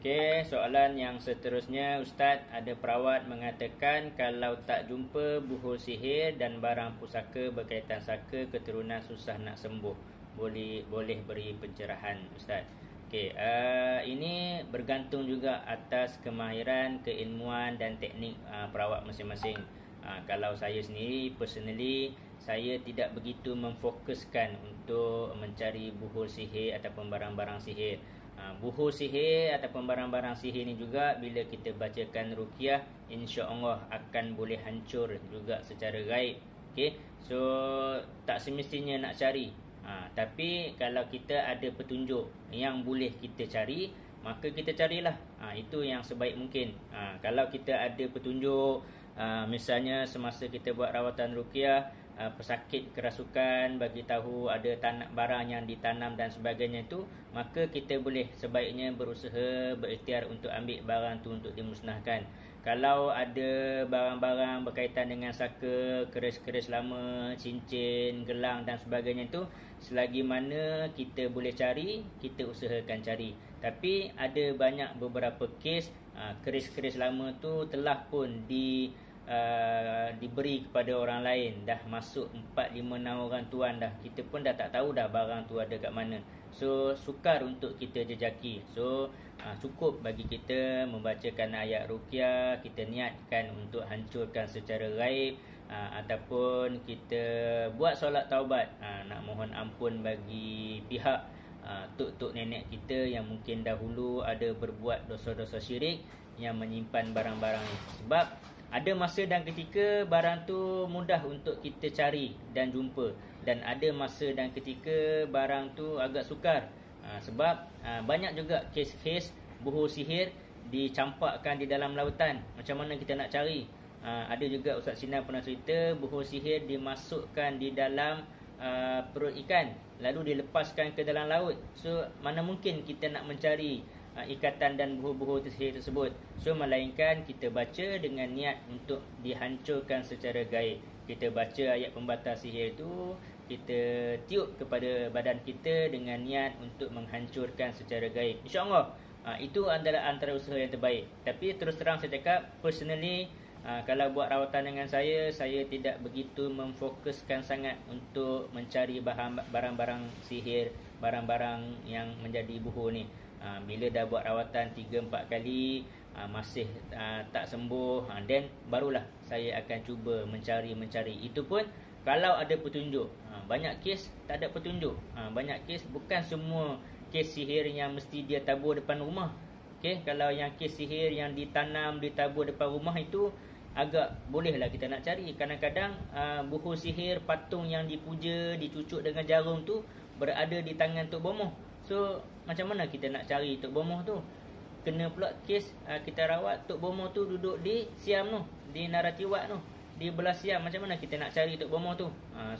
Okey, soalan yang seterusnya, Ustaz, ada perawat mengatakan kalau tak jumpa buhul sihir dan barang pusaka berkaitan saka keturunan susah nak sembuh. Boleh beri pencerahan, Ustaz. Okey, ini bergantung juga atas kemahiran, keilmuan dan teknik perawat masing-masing. Kalau saya sendiri, personally, saya tidak begitu memfokuskan untuk mencari buhul sihir ataupun barang-barang sihir. Buhul sihir ataupun barang-barang sihir ni juga bila kita bacakan ruqyah, insya-Allah akan boleh hancur juga secara gaib. Okey, so tak semestinya nak cari. Tapi kalau kita ada petunjuk yang boleh kita cari, maka kita carilah. Itu yang sebaik mungkin. Kalau kita ada petunjuk, misalnya semasa kita buat rawatan ruqyah, pesakit kerasukan bagi tahu ada barang yang ditanam dan sebagainya itu, maka kita boleh sebaiknya berusaha berikhtiar untuk ambil barang tu untuk dimusnahkan. Kalau ada barang-barang berkaitan dengan saka, keris-keris lama, cincin, gelang dan sebagainya itu, selagi mana kita boleh cari, kita usahakan cari. Tapi ada banyak beberapa kes keris-keris lama tu telah pun diberi kepada orang lain, dah masuk 4-5 orang tuan dah, kita pun dah tak tahu dah barang tu ada kat mana. So sukar untuk kita jejaki. So cukup bagi kita membacakan ayat ruqyah, kita niatkan untuk hancurkan secara gaib, ataupun kita buat solat taubat, nak mohon ampun bagi pihak tok-tok nenek kita yang mungkin dahulu ada berbuat dosa-dosa syirik yang menyimpan barang-barang ni. Sebab ada masa dan ketika barang tu mudah untuk kita cari dan jumpa, dan ada masa dan ketika barang tu agak sukar. Sebab banyak juga kes-kes buhul sihir dicampakkan di dalam lautan. Macam mana kita nak cari? Ada juga Ustaz Sinan pernah cerita buhul sihir dimasukkan di dalam perut ikan, lalu dilepaskan ke dalam laut. So mana mungkin kita nak mencari ikatan dan buhul-buhul sihir tersebut? So melainkan kita baca dengan niat untuk dihancurkan secara gaib. Kita baca ayat pembatas sihir itu, kita tiup kepada badan kita dengan niat untuk menghancurkan secara gaib. InsyaAllah itu adalah antara usaha yang terbaik. Tapi terus terang saya cakap, personally, kalau buat rawatan dengan saya tidak begitu memfokuskan sangat untuk mencari barang-barang sihir, barang-barang yang menjadi buhul ni. Bila dah buat rawatan 3-4 kali masih tak sembuh, then barulah saya akan cuba mencari. Itu pun kalau ada petunjuk. Banyak kes tak ada petunjuk. Banyak kes, bukan semua kes sihir yang mesti dia tabur depan rumah. Okay? Kalau yang kes sihir yang ditanam, ditabur depan rumah itu agak bolehlah kita nak cari. Kadang-kadang buhul sihir, patung yang dipuja, dicucuk dengan jarum tu berada di tangan Tok Bomoh. So macam mana kita nak cari Tok Bomoh tu? Kena pula kes kita rawat Tok Bomoh tu duduk di Siam tu, di Naratiwat tu, di belah Siam. Macam mana kita nak cari Tok Bomoh tu?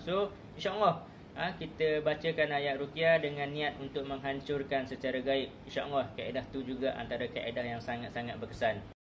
So insyaAllah kita bacakan ayat ruqyah dengan niat untuk menghancurkan secara gaib. InsyaAllah kaedah tu juga antara kaedah yang sangat-sangat berkesan.